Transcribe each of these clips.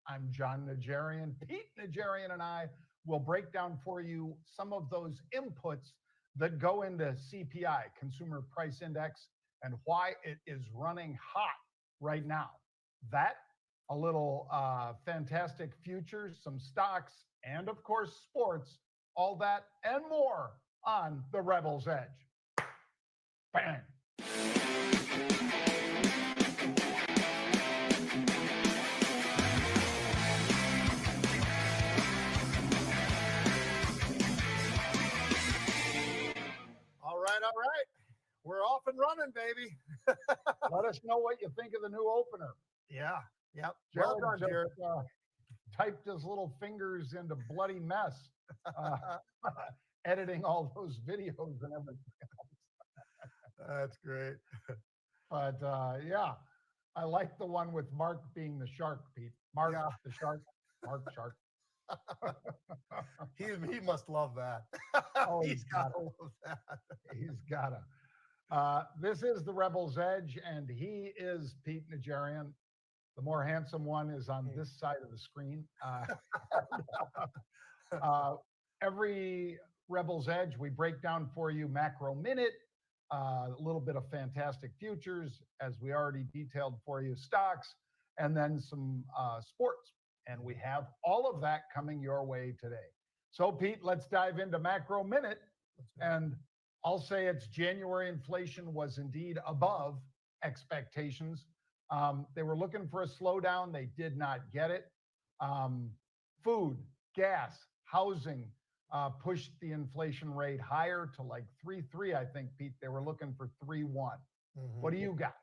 I'm John Najarian. Pete Najarian and I will break down for you some of those inputs that go into CPI, Consumer Price Index, and why it is running hot right now. That, a little fantastic futures, some stocks, and of course, sports, all that and more on the Rebel's Edge. Bang. All right. We're off and running, baby. Let us know what you think of the new opener. Yeah. Yep. Jared Well done, just, Jared. typed his little fingers into bloody mess, editing all those videos and everything. That's great. But yeah, I like the one with Mark being the shark, Pete. Mark Yeah. the shark, Mark Shark. He must love that. Oh, He's got to love that. He's gotta. This is the Rebel's Edge, and he is Pete Najarian. The more handsome one is on this side of the screen. Every Rebel's Edge, we break down for you macro minute, a little bit of fantastic futures, as we already detailed for you, stocks, and then some sports. And we have all of that coming your way today. So, Pete, let's dive into macro minute. And I'll say it's January inflation was indeed above expectations. They were looking for a slowdown. They did not get it. Food, gas, housing pushed the inflation rate higher to like 3.3, I think, Pete. They were looking for 3.1. Mm-hmm. What do you got?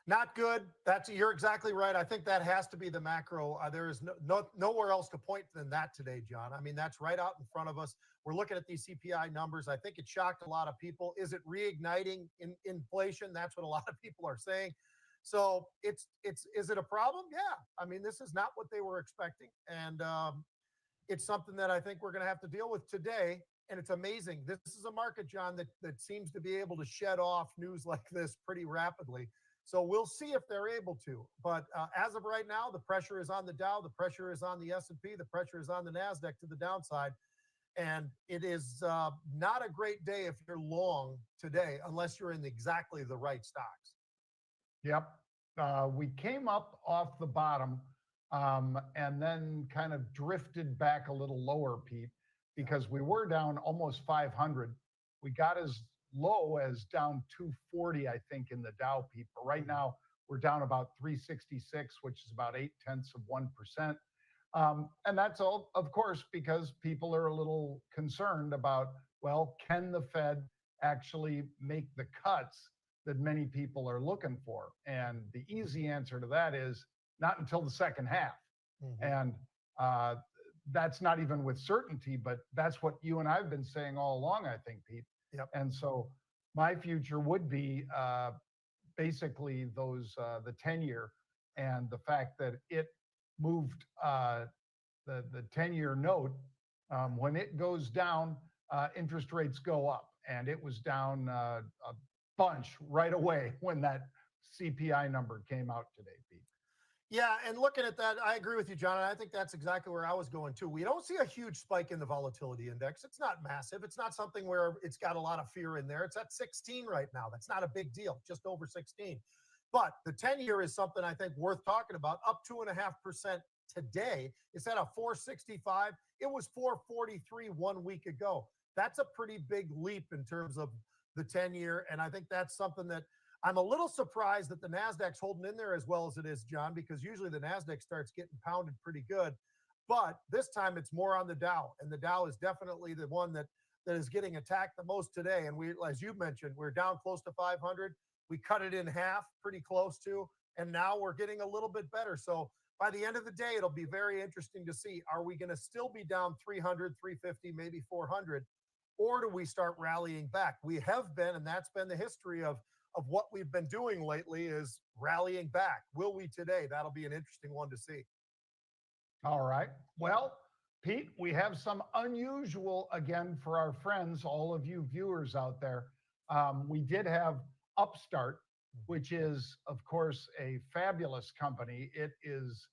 Not good. You're exactly right. I think that has to be the macro. There is nowhere else to point than that today, John. I mean, that's right out in front of us. We're looking at these CPI numbers. I think it shocked a lot of people. Is it reigniting inflation? That's what a lot of people are saying. So is it a problem? Yeah. I mean, this is not what they were expecting. And it's something that I think we're going to have to deal with today. And it's amazing. This is a market, John, that seems to be able to shed off news like this pretty rapidly. So we'll see if they're able to. But as of right now, the pressure is on the Dow, the pressure is on the S&P, the pressure is on the NASDAQ to the downside. And it is not a great day if you're long today, unless you're in exactly the right stocks. Yep. We came up off the bottom and then kind of drifted back a little lower, Pete, because we were down almost 500. We got as low as down 240, I think, in the Dow, Pete. But right now, we're down about 366, which is about 0.8%. And that's all, of course, because people are a little concerned about, well, can the Fed actually make the cuts that many people are looking for? And the easy answer to that is not until the second half. Mm-hmm. And that's not even with certainty, but that's what you and I have been saying all along, I think, Pete. Yep. And so my future would be basically those the 10-year and the fact that it moved the 10-year note. When it goes down, interest rates go up, and it was down a bunch right away when that CPI number came out today, Pete. Yeah, and looking at that, I agree with you, John, and I think that's exactly where I was going too. We don't see a huge spike in the volatility index. It's not massive. It's not something where it's got a lot of fear in there. It's at 16 right now. That's not a big deal, just over 16. But the 10-year is something I think worth talking about, up 2.5% today. It's at a 465. It was 443 1 week ago. That's a pretty big leap in terms of the 10-year, and I think that's something that I'm a little surprised that the NASDAQ's holding in there as well as it is, John, because usually the NASDAQ starts getting pounded pretty good. But this time it's more on the Dow, and the Dow is definitely the one that is getting attacked the most today. And we, as you mentioned, we're down close to 500. We cut it in half, pretty close to, and now we're getting a little bit better. So by the end of the day, it'll be very interesting to see, are we going to still be down 300, 350, maybe 400, or do we start rallying back? We have been, and that's been the history of what we've been doing lately, is rallying back. Will we today? That'll be an interesting one to see. All right. Well, Pete, we have some unusual again for our friends, all of you viewers out there. We did have Upstart, which is, of course, a fabulous company. It is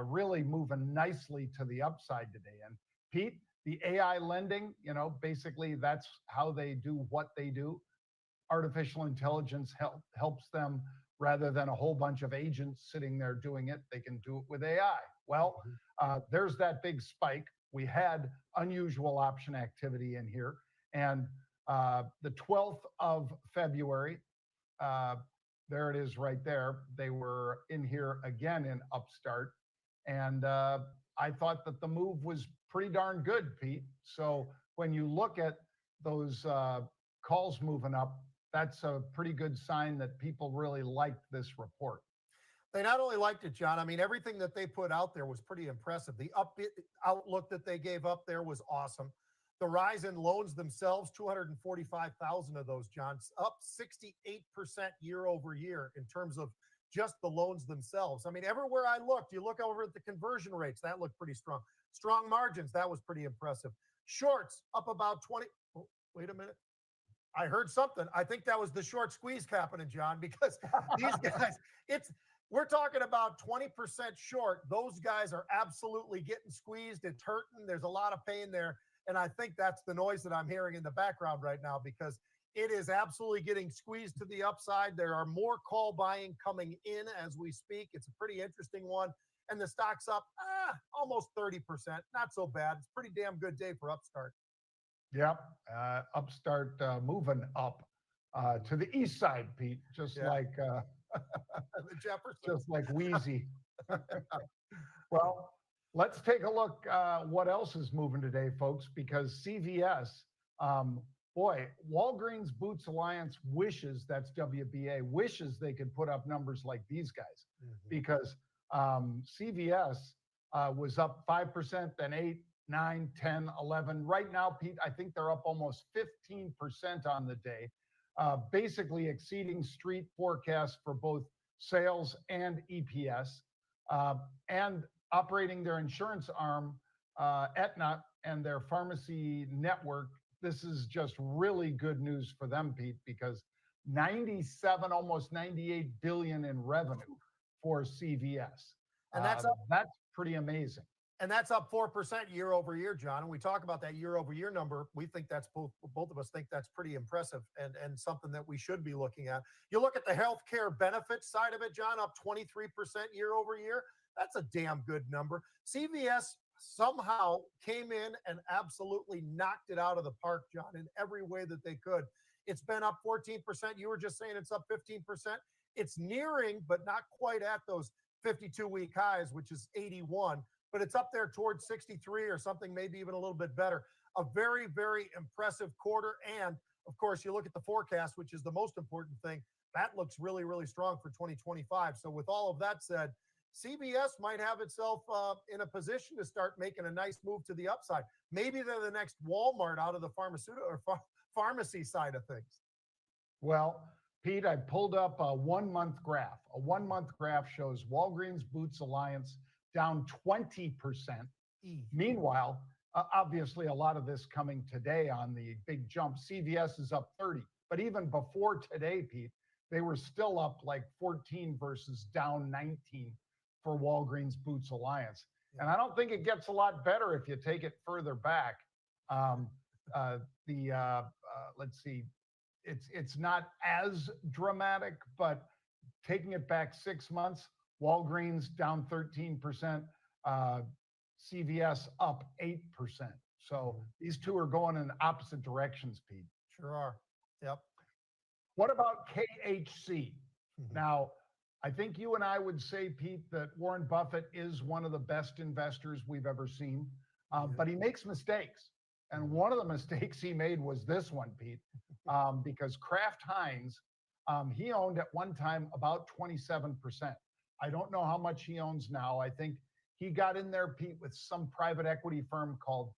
really moving nicely to the upside today. And Pete, the AI lending, basically that's how they do what they do. Artificial intelligence helps them rather than a whole bunch of agents sitting there doing it. They can do it with AI. Well, Mhm. there's that big spike. We had unusual option activity in here. And the 12th of February, uh, there it is right there. They were in here again in Upstart. And I thought that the move was pretty darn good, Pete. So when you look at those calls moving up, that's a pretty good sign that people really liked this report. They not only liked it, John. I mean, everything that they put out there was pretty impressive. The outlook that they gave up there was awesome. The rise in loans themselves, 245,000 of those, John, up 68% year over year in terms of just the loans themselves. I mean, everywhere I looked, you look over at the conversion rates, that looked pretty strong. Strong margins, that was pretty impressive. Shorts up about 20. Oh, wait a minute. I heard something. I think that was the short squeeze happening, John, because these guys, it's we're talking about 20% short. Those guys are absolutely getting squeezed. It's hurting. There's a lot of pain there. And I think that's the noise that I'm hearing in the background right now because it is absolutely getting squeezed to the upside. There are more call buying coming in as we speak. It's a pretty interesting one. And the stock's up almost 30%. Not so bad. It's a pretty damn good day for Upstart. Yep. Upstart moving up to the east side, Pete, just Yeah. like The Jefferson. just like Wheezy. Well, let's take a look what else is moving today, folks, because CVS, boy, Walgreens Boots Alliance wishes, that's WBA, wishes they could put up numbers like these guys Mhm. because CVS was up 5%, then 8, 9, 10, 11. Right now, Pete, I think they're up almost 15% on the day, basically exceeding street forecasts for both sales and EPS, and operating their insurance arm, Aetna, and their pharmacy network. This is just really good news for them, Pete, because 97, almost 98 billion in revenue for CVS. And that's up That's pretty amazing. and that's up 4% year over year, John. And we talk about that year over year number. We think that's both of us think that's pretty impressive and something that we should be looking at. You look at the healthcare benefits side of it, John, up 23% year over year. That's a damn good number. CVS somehow came in and absolutely knocked it out of the park, John, in every way that they could. It's been up 14%. You were just saying it's up 15%. It's nearing, but not quite at those 52-week highs, which is 81, but it's up there towards 63 or something, maybe even a little bit better. A very, very impressive quarter. And of course, you look at the forecast, which is the most important thing. That looks really, really strong for 2025. So with all of that said, CVS might have itself in a position to start making a nice move to the upside. Maybe they're the next Walmart out of the pharmaceutical or pharmacy side of things. Well, Pete, I pulled up a 1 month graph. A 1 month graph shows Walgreens Boots Alliance down 20%. Meanwhile, obviously, a lot of this coming today on the big jump. CVS is up 30. But even before today, Pete, they were still up like 14 versus down 19 for Walgreens Boots Alliance. And I don't think it gets a lot better if you take it further back. Um, let's see, it's not as dramatic, but taking it back 6 months, Walgreens down 13%, CVS up 8%. So these two are going in opposite directions, Pete. Sure are. Yep. What about KHC? Mhm. Now, I think you and I would say, Pete, that Warren Buffett is one of the best investors we've ever seen, but he makes mistakes. And one of the mistakes he made was this one, Pete, because Kraft Heinz, he owned at one time about 27%. I don't know how much he owns now. I think he got in there, Pete, with some private equity firm called,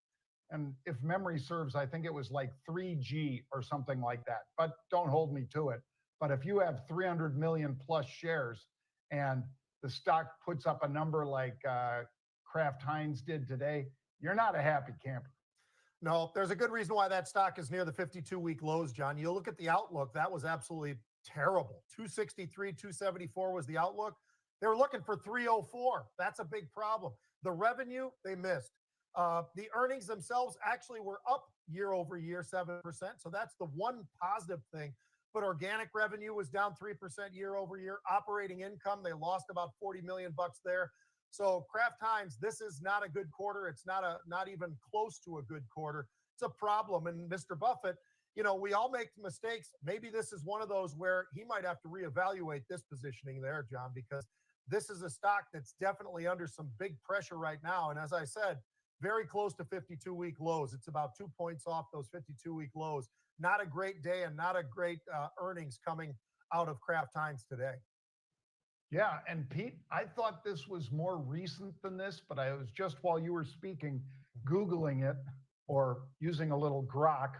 and if memory serves, I think it was like 3G or something like that. But don't hold me to it. But if you have 300 million plus shares and the stock puts up a number like Kraft Heinz did today, you're not a happy camper. No, there's a good reason why that stock is near the 52-week lows, John. You look at the outlook, that was absolutely terrible. 263, 274 was the outlook. They were looking for 304. That's a big problem. The revenue, they missed. The earnings themselves actually were up year over year, 7%. So that's the one positive thing. But organic revenue was down 3% year over year. Operating income, they lost about 40 million bucks there. So Kraft Heinz, this is not a good quarter. It's not even close to a good quarter. It's a problem. And Mr. Buffett, we all make mistakes. Maybe this is one of those where he might have to reevaluate this positioning there, John, because this is a stock that's definitely under some big pressure right now. And as I said, very close to 52-week lows. It's about 2 points off those 52-week lows. Not a great day and not a great earnings coming out of Kraft Heinz today. Yeah, and Pete, I thought this was more recent than this, but I was just while you were speaking, Googling it or using a little grok,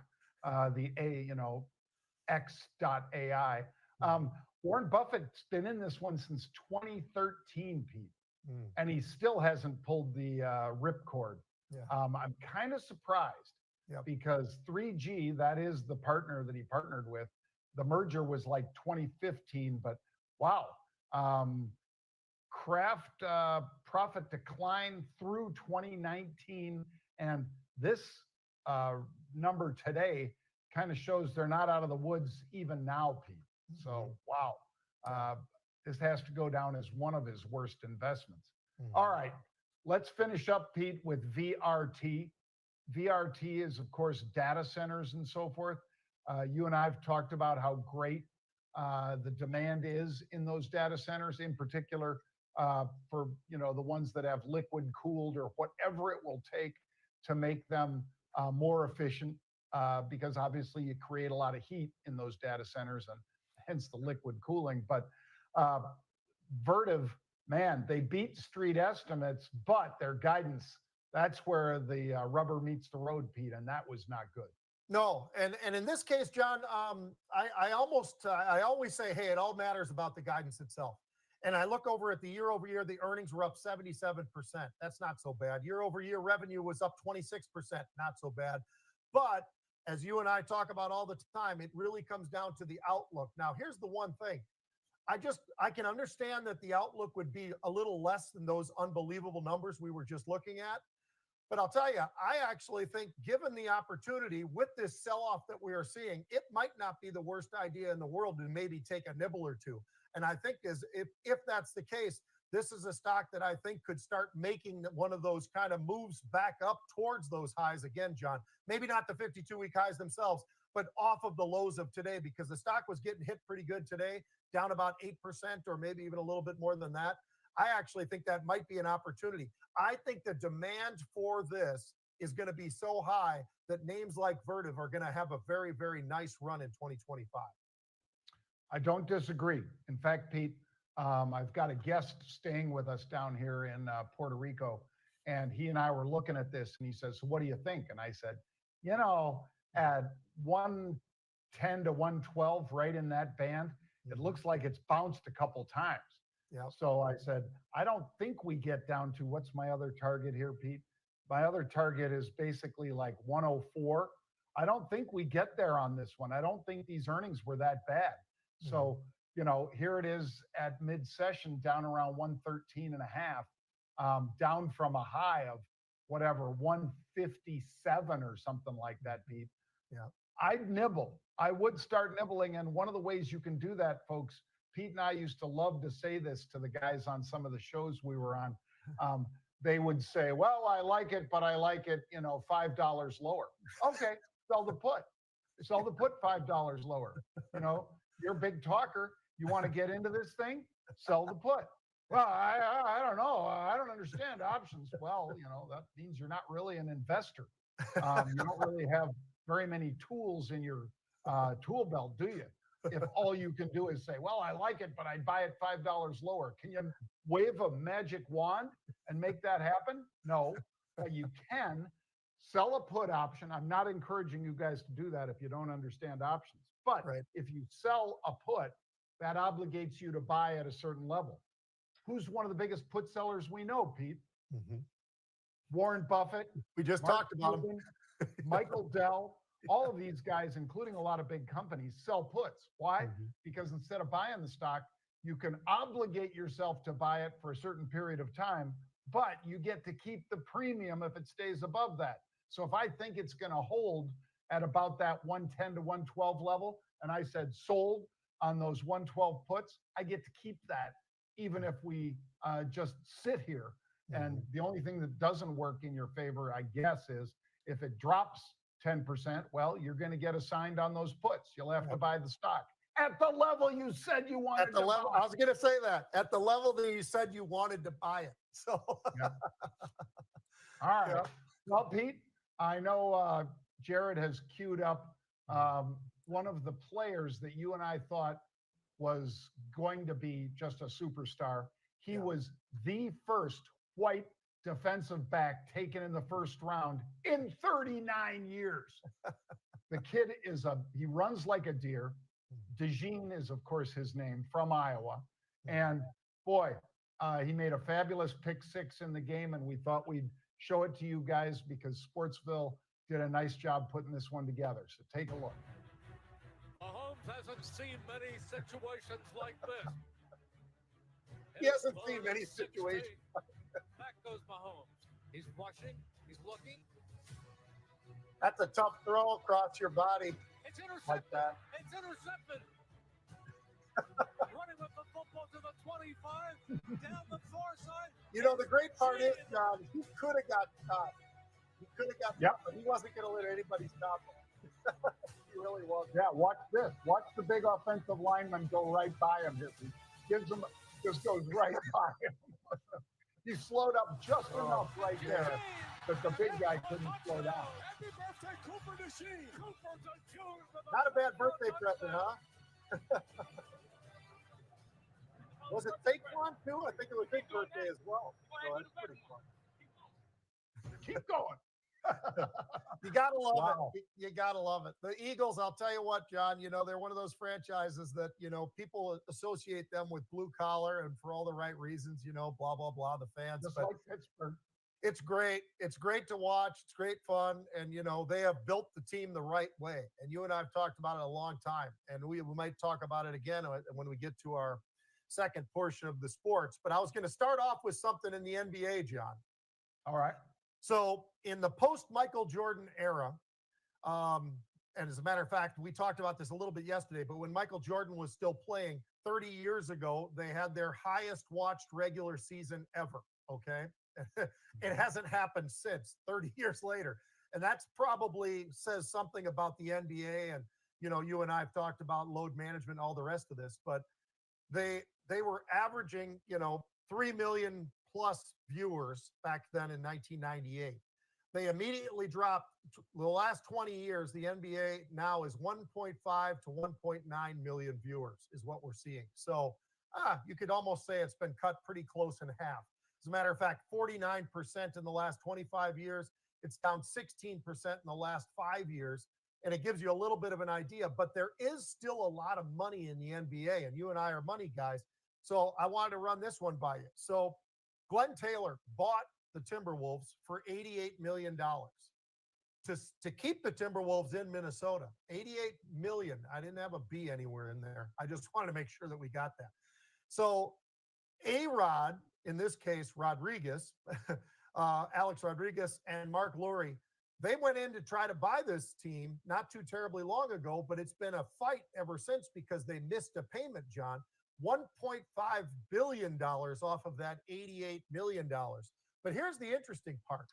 X.AI. Warren Buffett's been in this one since 2013, Pete, and he still hasn't pulled the ripcord. Yeah. I'm kind of surprised because 3G, that is the partner that he partnered with, the merger was like 2015, but wow. Kraft profit decline through 2019, and this number today kind of shows they're not out of the woods even now, Pete. So, wow. This has to go down as one of his worst investments. All right, let's finish up, Pete, with VRT. VRT is, of course, data centers and so forth. You and I have talked about how great the demand is in those data centers, in particular for the ones that have liquid cooled or whatever it will take to make them more efficient, because obviously you create a lot of heat in those data centers and hence the liquid cooling. But Vertiv, man, they beat street estimates, but their guidance, that's where the rubber meets the road, Pete, and that was not good. No, and in this case, John, I always say, hey, it all matters about the guidance itself. And I look over at the year over year, the earnings were up 77%. That's not so bad. Year over year revenue was up 26%. Not so bad. But as you and I talk about all the time, it really comes down to the outlook. Now, here's the one thing. I can understand that the outlook would be a little less than those unbelievable numbers we were just looking at. But I'll tell you, I actually think given the opportunity with this sell-off that we are seeing, it might not be the worst idea in the world to maybe take a nibble or two. And I think if that's the case, this is a stock that I think could start making one of those kind of moves back up towards those highs again, John. Maybe not the 52-week highs themselves, but off of the lows of today, because the stock was getting hit pretty good today, down about 8% or maybe even a little bit more than that. I actually think that might be an opportunity. I think the demand for this is going to be so high that names like Vertiv are going to have a very, very nice run in 2025. I don't disagree. In fact, Pete, I've got a guest staying with us down here in Puerto Rico, and he and I were looking at this, and he says, so what do you think? And I said, at 110 to 112, right in that band, it looks like it's bounced a couple times. Yeah. So I said, I don't think we get down to, what's my other target here, Pete? My other target is basically like 104. I don't think we get there on this one. I don't think these earnings were that bad. So, here it is at mid-session down around 113 and a half, down from a high of whatever, 157 or something like that, Pete. Yeah. I'd nibble. I would start nibbling. And one of the ways you can do that, folks, Pete and I used to love to say this to the guys on some of the shows we were on. They would say, well, I like it, but I like it, $5 lower. Okay, sell the put. Sell the put $5 lower. You're a big talker. You want to get into this thing? Sell the put. Well, I don't know. I don't understand options. Well, that means you're not really an investor. You don't really have very many tools in your tool belt, do you? If all you can do is say, well, I like it, but I'd buy it $5 lower. Can you wave a magic wand and make that happen? No, but you can sell a put option. I'm not encouraging you guys to do that if you don't understand options. But if you sell a put, that obligates you to buy at a certain level. Who's one of the biggest put sellers we know, Pete? Warren Buffett. We just talked about him. Michael Dell. All of these guys, including a lot of big companies, sell puts. Why? Because instead of buying the stock, You can obligate yourself to buy it for a certain period of time, but you get to keep the premium if it stays above that. So if I think it's going to hold at about that 110 to 112 level, and I said sold on those 112 puts, I get to keep that even if we just sit here. And the only thing that doesn't work in your favor, I guess, is if it drops 10%, well, you're going to get assigned on those puts. You'll have to buy the stock at the level you said you wanted At the to level, buy. I was going to say that at the level that you said you wanted to buy it. So, Yep. All right. Yep. Well, Pete, I know Jared has queued up one of the players that you and I thought was going to be just a superstar. He was the first white defensive back taken in the first round in 39 years. The kid he runs like a deer. DeJean is, of course, his name, from Iowa. And boy, he made a fabulous pick six in the game, and we thought we'd show it to you guys because Sportsville did a nice job putting this one together. So take a look. Mahomes hasn't seen many situations like this. He hasn't seen many situations. Back goes Mahomes. He's rushing. He's looking. That's a tough throw across your body. It's intercepted. Like that. It's intercepted. Running with the football to the 25, down the far side. You know, the great part is, John, he could have got stopped. He could have got stopped, but he wasn't going to let anybody stop him. He really was. Yeah, watch this. Watch the big offensive lineman go right by him. He gives him, just goes right by him. He slowed up just enough right there that the big guy couldn't slow down. Happy birthday, Cooper DeSheen. Cooper DeSheen. Not a bad birthday present, huh? Was it Saquon too? I think it was his birthday as well. So that's pretty fun. Keep going. You gotta love it. You gotta love it. The Eagles, I'll tell you what, John, you know, they're one of those franchises that, you know, people associate them with blue collar and for all the right reasons, you know, blah, blah, blah, the fans. Just but like Pittsburgh. it's great. It's great to watch. It's great fun. And, you know, they have built the team the right way. And you and I have talked about it a long time. And we might talk about it again when we get to our second portion of the sports. But I was going to start off with something in the NBA, John. All right. So in the post-Michael Jordan era, and as a matter of fact, we talked about this a little bit yesterday, but when Michael Jordan was still playing 30 years ago, they had their highest watched regular season ever, okay? It hasn't happened since 30 years later. And that's probably says something about the NBA. And, you know, you and I have talked about load management and all the rest of this, but they were averaging, you know, 3 million plus viewers back then in 1998. They immediately dropped. The last 20 years, the NBA now is 1.5 to 1.9 million viewers is what we're seeing. So you could almost say it's been cut pretty close in half. As a matter of fact, 49% in the last 25 years. It's down 16% in the last 5 years. And it gives you a little bit of an idea, but there is still a lot of money in the NBA, and you and I are money guys. So I wanted to run this one by you. So Glenn Taylor bought the Timberwolves for $88 million to keep the Timberwolves in Minnesota. $88 million. I didn't have a B anywhere in there. I just wanted to make sure that we got that. So A-Rod, in this case, Rodriguez, Alex Rodriguez and Mark Lurie, they went in to try to buy this team not too terribly long ago, but it's been a fight ever since because they missed a payment, John. $1.5 billion off of that $88 million. But here's the interesting part.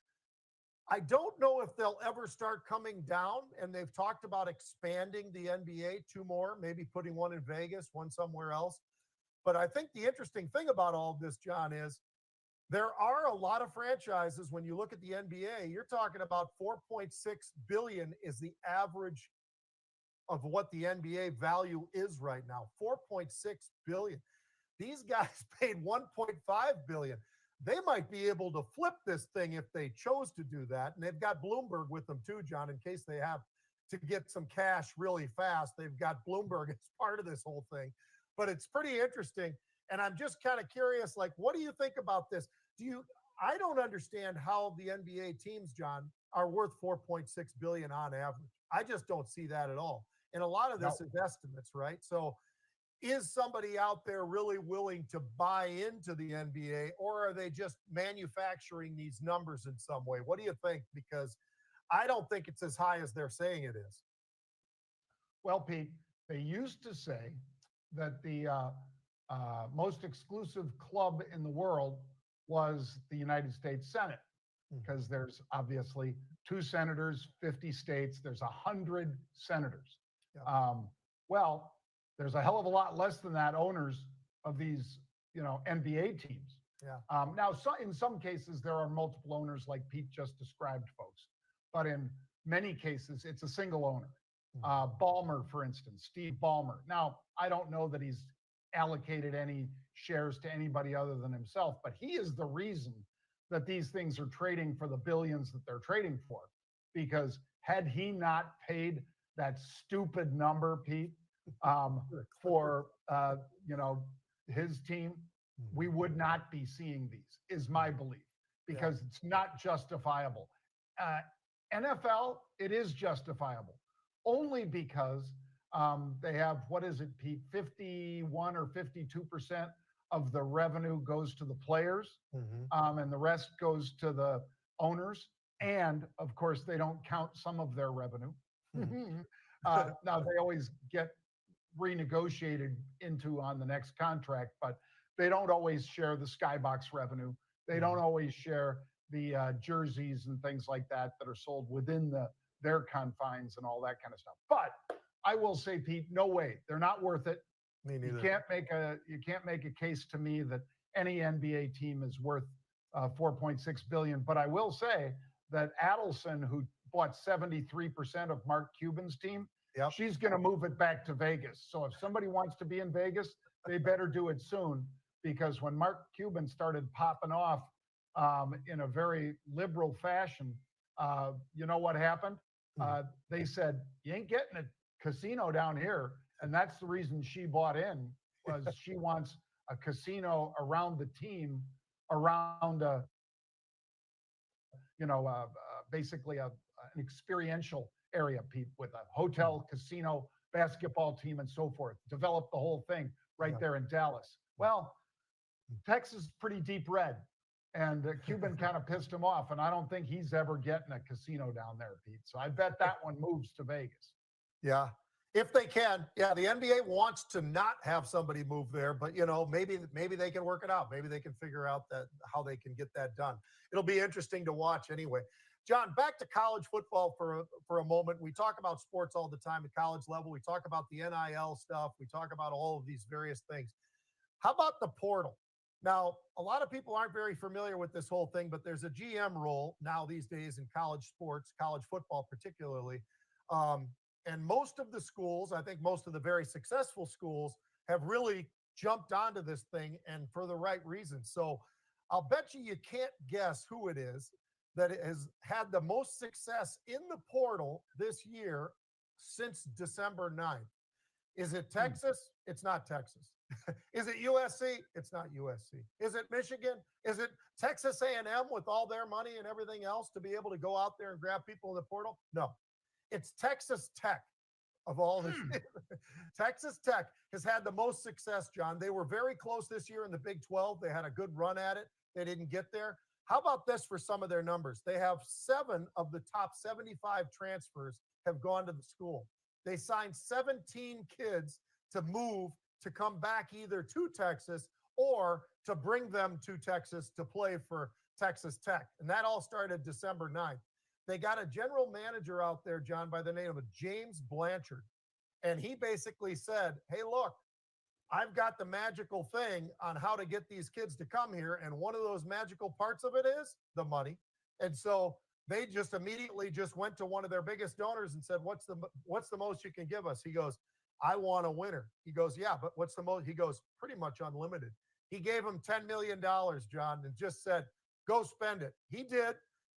I don't know if they'll ever start coming down, and they've talked about expanding the NBA 2 more, maybe putting one in Vegas, one somewhere else. But I think the interesting thing about all of this, John, is there are a lot of franchises. When you look at the NBA, you're talking about 4.6 billion is the average of what the NBA value is right now. 4.6 billion. These guys paid 1.5 billion. They might be able to flip this thing if they chose to do that. And they've got Bloomberg with them too, John, in case they have to get some cash really fast. They've got Bloomberg as part of this whole thing. But it's pretty interesting. And I'm just kind of curious, like, what do you think about this? I don't understand how the NBA teams, John, are worth 4.6 billion on average. I just don't see that at all. And a lot of this is estimates, right? So is somebody out there really willing to buy into the NBA, or are they just manufacturing these numbers in some way? What do you think? Because I don't think it's as high as they're saying it is. Well, Pete, they used to say that the most exclusive club in the world was the United States Senate, because there's obviously 2 senators, 50 states, there's 100 senators. Yep. Well, there's a hell of a lot less than that owners of these, NBA teams. Yeah. Now, in some cases, there are multiple owners, like Pete just described, folks. But in many cases, it's a single owner. Ballmer, for instance, Steve Ballmer. Now, I don't know that he's allocated any shares to anybody other than himself, but he is the reason that these things are trading for the billions that they're trading for. Because had he not paid that stupid number, Pete, for his team, we would not be seeing these, is my belief, because it's not justifiable. NFL, it is justifiable, only because they have, what is it, Pete, 51 or 52% of the revenue goes to the players, and the rest goes to the owners. And of course, they don't count some of their revenue. Now, they always get renegotiated into on the next contract, but they don't always share the skybox revenue. They don't always share the jerseys and things like that are sold within their confines and all that kind of stuff. But I will say, Pete, no way, they're not worth it. Me neither. You can't make a case to me that any NBA team is worth 4.6 billion. But I will say that Adelson, who bought 73% of Mark Cuban's team, she's going to move it back to Vegas. So if somebody wants to be in Vegas, they better do it soon, because when Mark Cuban started popping off in a very liberal fashion, you know what happened? They said, you ain't getting a casino down here. And that's the reason she bought in, was she wants a casino around the team, around basically an experiential area, Pete, with a hotel, casino, basketball team, and so forth. Develop the whole thing right there in Dallas. Well, Texas is pretty deep red, and Cuban kind of pissed him off, and I don't think he's ever getting a casino down there, Pete. So I bet that one moves to Vegas. Yeah. If they can. Yeah, the NBA wants to not have somebody move there, but maybe they can work it out. Maybe they can figure out how they can get that done. It'll be interesting to watch anyway. John, back to college football for a moment. We talk about sports all the time at college level. We talk about the NIL stuff. We talk about all of these various things. How about the portal? Now, a lot of people aren't very familiar with this whole thing, but there's a GM role now these days in college sports, college football particularly. And most of the schools, I think most of the very successful schools, have really jumped onto this thing, and for the right reasons. So I'll bet you can't guess who it is that has had the most success in the portal this year since December 9th. Is it Texas? It's not Texas. Is it USC? It's not USC. Is it Michigan? Is it Texas A&M with all their money and everything else to be able to go out there and grab people in the portal? No. It's Texas Tech of all this. Texas Tech has had the most success, John. They were very close this year in the Big 12. They had a good run at it. They didn't get there. How about this for some of their numbers? They have 7 of the top 75 transfers have gone to the school. They signed 17 kids to move to come back either to Texas or to bring them to Texas to play for Texas Tech. And that all started December 9th. They got a general manager out there, John, by the name of James Blanchard. And he basically said, hey, look, I've got the magical thing on how to get these kids to come here. And one of those magical parts of it is the money. And so they just immediately just went to one of their biggest donors and said, what's the most you can give us? He goes, I want a winner. He goes, yeah, but what's the most? He goes, pretty much unlimited. He gave him $10 million, John, and just said, go spend it. He did.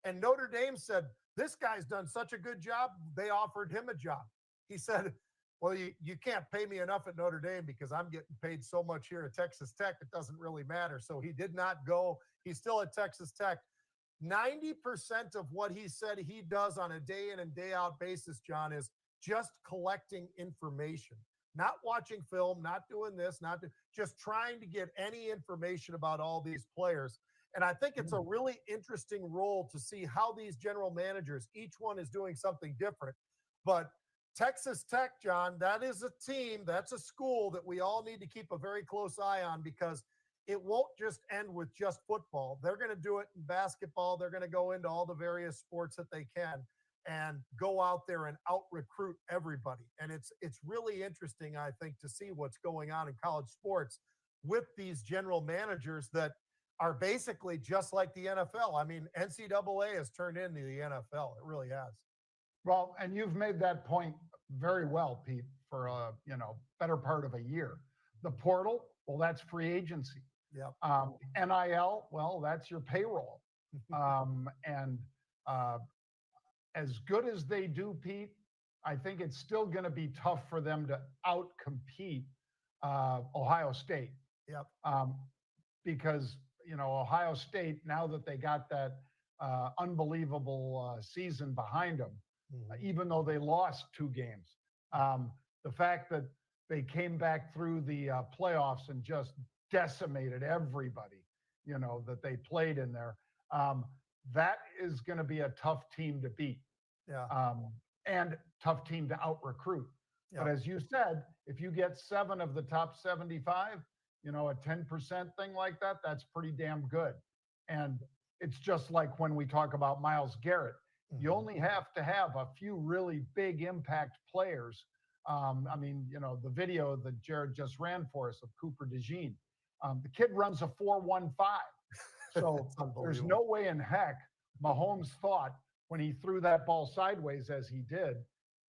And Notre Dame said, this guy's done such a good job. They offered him a job. He said, well, you can't pay me enough at Notre Dame because I'm getting paid so much here at Texas Tech. It doesn't really matter. So he did not go. He's still at Texas Tech. 90% of what he said he does on a day in and day out basis, John, is just collecting information. not watching film, not doing this, just trying to get any information about all these players. And I think it's a really interesting role to see how these general managers, each one is doing something different. But Texas Tech, John, that is a team, that's a school that we all need to keep a very close eye on because it won't just end with just football. They're going to do it in basketball. They're going to go into all the various sports that they can and go out there and out recruit everybody. And it's really interesting, I think, to see what's going on in college sports with these general managers that are basically just like the NFL. I mean, NCAA has turned into the NFL. It really has. Well, and you've made that point very well, Pete, for better part of a year. The portal, well, that's free agency. Yeah. NIL, well, that's your payroll. And as good as they do, Pete, I think it's still going to be tough for them to outcompete Ohio State. Yep. Because Ohio State, now that they got that unbelievable season behind them, even though they lost 2 games, the fact that they came back through the playoffs and just decimated everybody, that they played in there. That is going to be a tough team to beat. Yeah. And tough team to out recruit. Yeah. But as you said, if you get 7 of the top 75, a 10% thing like that, that's pretty damn good. And it's just like when we talk about Myles Garrett, you only have to have a few really big impact players. The video that Jared just ran for us of Cooper DeJean, the kid runs a 4.15. So there's no way in heck Mahomes thought when he threw that ball sideways as he did,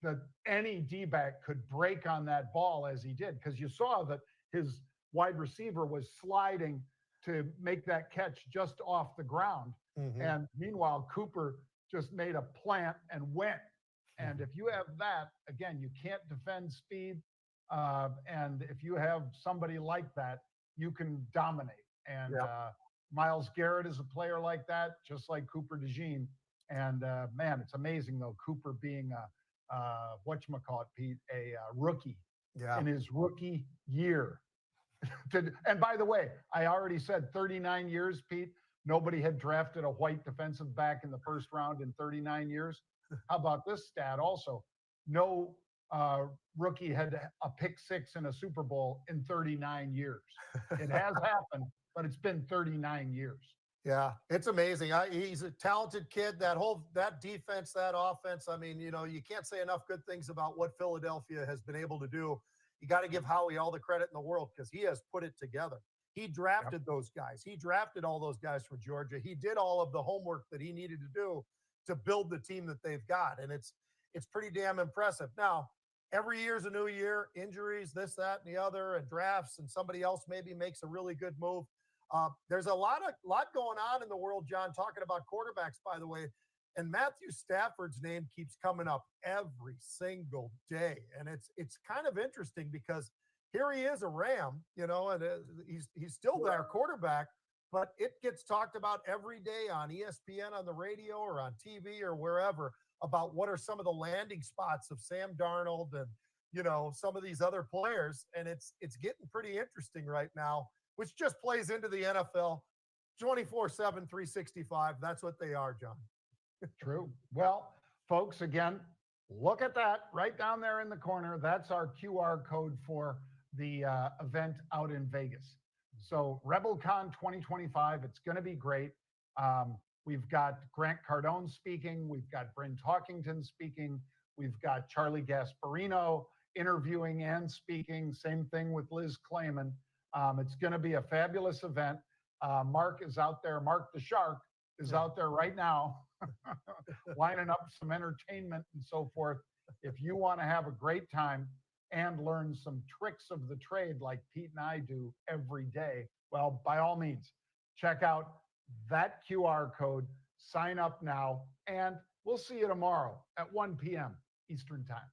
that any D-back could break on that ball as he did, because you saw that his wide receiver was sliding to make that catch just off the ground. And meanwhile, Cooper just made a plant and went. And if you have that, again, you can't defend speed. And if you have somebody like that, you can dominate. And Myles Garrett is a player like that, just like Cooper DeJean. And man, it's amazing though, Cooper being whatchamacallit, Pete, a rookie in his rookie year. And by the way, I already said 39 years, Pete. Nobody had drafted a white defensive back in the first round in 39 years. How about this stat also? No rookie had a pick 6 in a Super Bowl in 39 years. It has happened, but it's been 39 years. Yeah, it's amazing. He's a talented kid. That defense, that offense. I mean, you can't say enough good things about what Philadelphia has been able to do. You got to give Howie all the credit in the world because he has put it together. He drafted those guys. He drafted all those guys from Georgia. He did all of the homework that he needed to do to build the team that they've got. And it's pretty damn impressive. Now, every year's a new year, injuries, this, that, and the other, and drafts, and somebody else maybe makes a really good move. There's a lot going on in the world, John, talking about quarterbacks, by the way. And Matthew Stafford's name keeps coming up every single day. And it's kind of interesting because here he is, a Ram, and he's still their quarterback, but it gets talked about every day on ESPN, on the radio, or on TV, or wherever, about what are some of the landing spots of Sam Darnold and, some of these other players. And it's getting pretty interesting right now, which just plays into the NFL 24/7, 365. That's what they are, John. True. Well, folks, again, look at that right down there in the corner. That's our QR code for the event out in Vegas. So RebelCon 2025, it's going to be great. We've got Grant Cardone speaking. We've got Bryn Talkington speaking. We've got Charlie Gasparino interviewing and speaking. Same thing with Liz Clayman. It's going to be a fabulous event. Mark is out there. Mark the Shark is out there right now lining up some entertainment and so forth. If you want to have a great time and learn some tricks of the trade like Pete and I do every day, well, by all means, check out that QR code, sign up now, and we'll see you tomorrow at 1 p.m. Eastern Time.